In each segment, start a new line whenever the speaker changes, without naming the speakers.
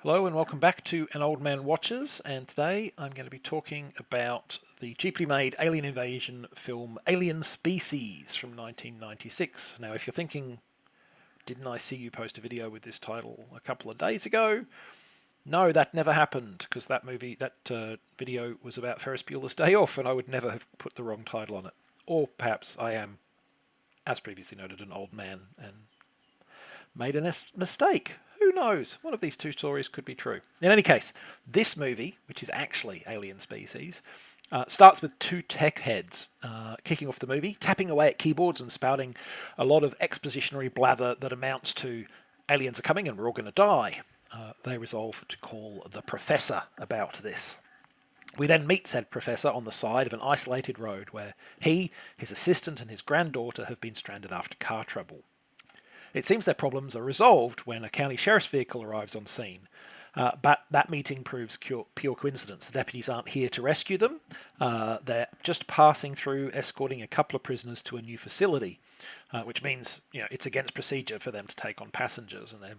Hello and welcome back to An Old Man Watches, and today I'm going to be talking about the cheaply made alien invasion film Alien Species from 1996. Now, if you're thinking, didn't I see you post a video with this title a couple of days ago? No, that never happened, because that video was about Ferris Bueller's Day Off, and I would never have put the wrong title on it. Or perhaps I am, as previously noted, an old man and made a mistake. Who knows? One of these two stories could be true. In any case, this movie, which is actually Alien Species, starts with two tech heads kicking off the movie, tapping away at keyboards and spouting a lot of expositionary blather that amounts to aliens are coming and we're all going to die. They resolve to call the Professor about this. We then meet said Professor on the side of an isolated road where he, his assistant, and his granddaughter have been stranded after car trouble. It seems their problems are resolved when a county sheriff's vehicle arrives on scene. But that meeting proves pure coincidence. The deputies aren't here to rescue them. They're just passing through, escorting a couple of prisoners to a new facility, which means it's against procedure for them to take on passengers, and they're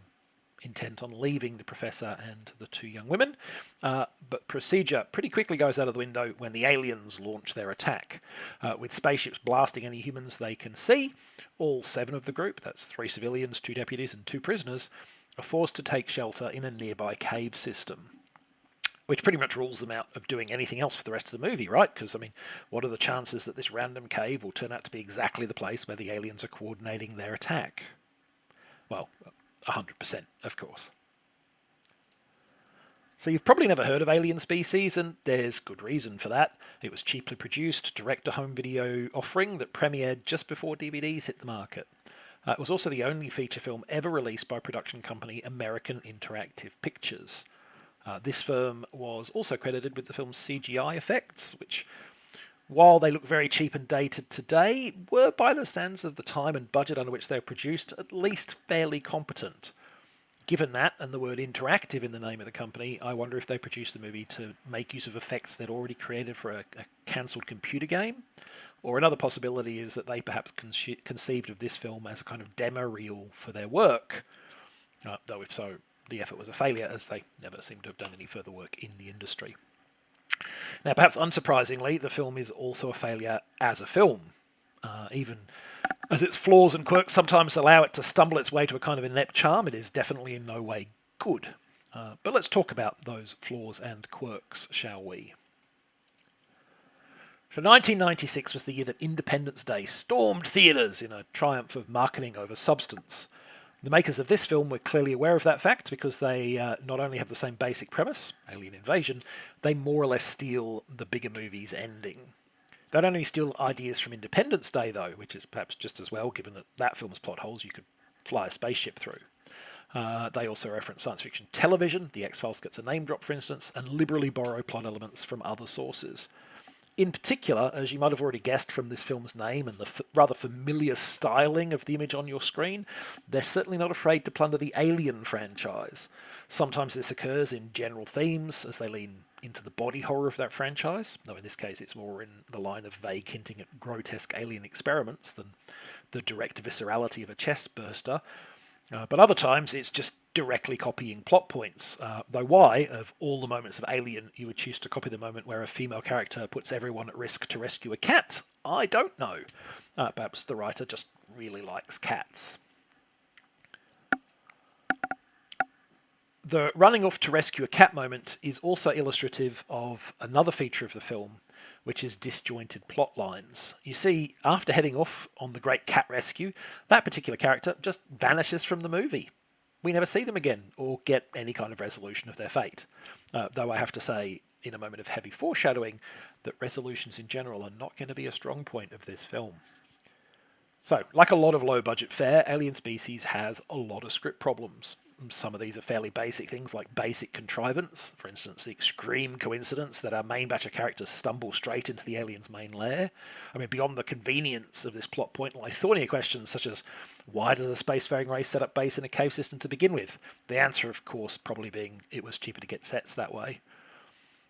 intent on leaving the professor and the two young women. But procedure pretty quickly goes out of the window when the aliens launch their attack. With spaceships blasting any humans they can see, all seven of the group, that's three civilians, two deputies and two prisoners, are forced to take shelter in a nearby cave system, which pretty much rules them out of doing anything else for the rest of the movie, right? Because, what are the chances that this random cave will turn out to be exactly the place where the aliens are coordinating their attack? Well, 100%, of course. So you've probably never heard of Alien Species, and there's good reason for that. It was cheaply produced, direct-to-home video offering that premiered just before DVDs hit the market. It was also the only feature film ever released by production company American Interactive Pictures. This firm was also credited with the film's CGI effects, which, while they look very cheap and dated today, were, by the standards of the time and budget under which they were produced, at least fairly competent. Given that, and the word interactive in the name of the company, I wonder if they produced the movie to make use of effects they'd already created for a cancelled computer game. Or another possibility is that they perhaps conceived of this film as a kind of demo reel for their work. Though if so, the effort was a failure, as they never seem to have done any further work in the industry. Now, perhaps unsurprisingly, the film is also a failure as a film. Even as its flaws and quirks sometimes allow it to stumble its way to a kind of inept charm, it is definitely in no way good. But let's talk about those flaws and quirks, shall we? So 1996 was the year that Independence Day stormed theatres in a triumph of marketing over substance. The makers of this film were clearly aware of that fact because they not only have the same basic premise, alien invasion, they more or less steal the bigger movie's ending. They don't only steal ideas from Independence Day, though, which is perhaps just as well, given that that film's plot holes you could fly a spaceship through. They also reference science fiction television, The X-Files gets a name drop, for instance, and liberally borrow plot elements from other sources. In particular, as you might have already guessed from this film's name and the rather familiar styling of the image on your screen, they're certainly not afraid to plunder the Alien franchise. Sometimes this occurs in general themes as they lean into the body horror of that franchise, though in this case it's more in the line of vague hinting at grotesque alien experiments than the direct viscerality of a chest burster. But other times it's just directly copying plot points. Though why, of all the moments of Alien, you would choose to copy the moment where a female character puts everyone at risk to rescue a cat, I don't know. Perhaps the writer just really likes cats. The running off to rescue a cat moment is also illustrative of another feature of the film, which is disjointed plot lines. You see, after heading off on the great cat rescue, that particular character just vanishes from the movie. We never see them again or get any kind of resolution of their fate. Though I have to say, in a moment of heavy foreshadowing, that resolutions in general are not going to be a strong point of this film. So, like a lot of low-budget fare, Alien Species has a lot of script problems. Some of these are fairly basic things like basic contrivance, for instance, the extreme coincidence that our main batch of characters stumble straight into the alien's main lair. Beyond the convenience of this plot point lie thornier questions such as, why does a spacefaring race set up base in a cave system to begin with? The answer, of course, probably being it was cheaper to get sets that way.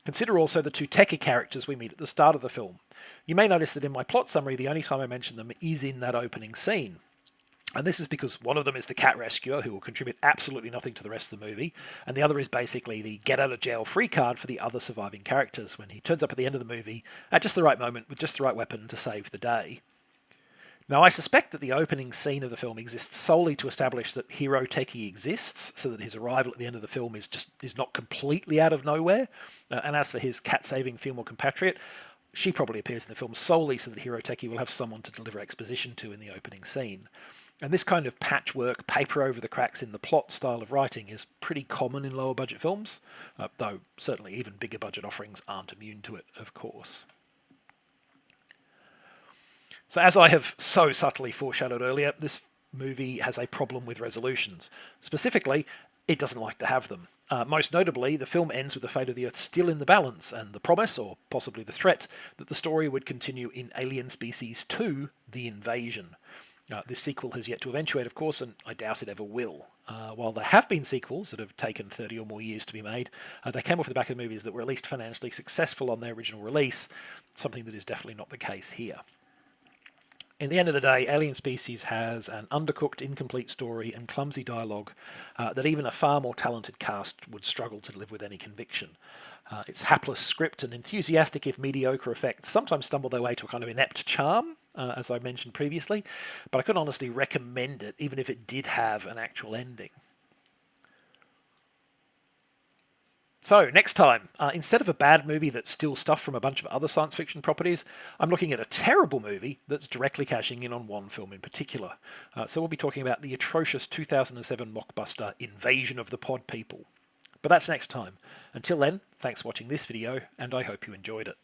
Consider also the two techie characters we meet at the start of the film. You may notice that in my plot summary, the only time I mention them is in that opening scene. And this is because one of them is the cat rescuer, who will contribute absolutely nothing to the rest of the movie, and the other is basically the get out of jail free card for the other surviving characters when he turns up at the end of the movie at just the right moment with just the right weapon to save the day. Now, I suspect that the opening scene of the film exists solely to establish that Hiro Teki exists, so that his arrival at the end of the film is not completely out of nowhere. And as for his cat-saving female compatriot, she probably appears in the film solely so that Hiro Teki will have someone to deliver exposition to in the opening scene. And this kind of patchwork, paper over the cracks in the plot style of writing is pretty common in lower budget films, though certainly even bigger budget offerings aren't immune to it, of course. So as I have so subtly foreshadowed earlier, this movie has a problem with resolutions. Specifically, it doesn't like to have them. Most notably, the film ends with the fate of the Earth still in the balance, and the promise, or possibly the threat, that the story would continue in Alien Species 2, The Invasion. This sequel has yet to eventuate, of course, and I doubt it ever will. While there have been sequels that have taken 30 or more years to be made, they came off the back of movies that were at least financially successful on their original release, something that is definitely not the case here. In the end of the day, Alien Species has an undercooked, incomplete story and clumsy dialogue that even a far more talented cast would struggle to live with any conviction. Its hapless script and enthusiastic, if mediocre, effects sometimes stumble their way to a kind of inept charm, as I mentioned previously, but I could honestly recommend it even if it did have an actual ending. So, next time, instead of a bad movie that's still stuff from a bunch of other science fiction properties, I'm looking at a terrible movie that's directly cashing in on one film in particular. So we'll be talking about the atrocious 2007 mockbuster Invasion of the Pod People. But that's next time. Until then, thanks for watching this video, and I hope you enjoyed it.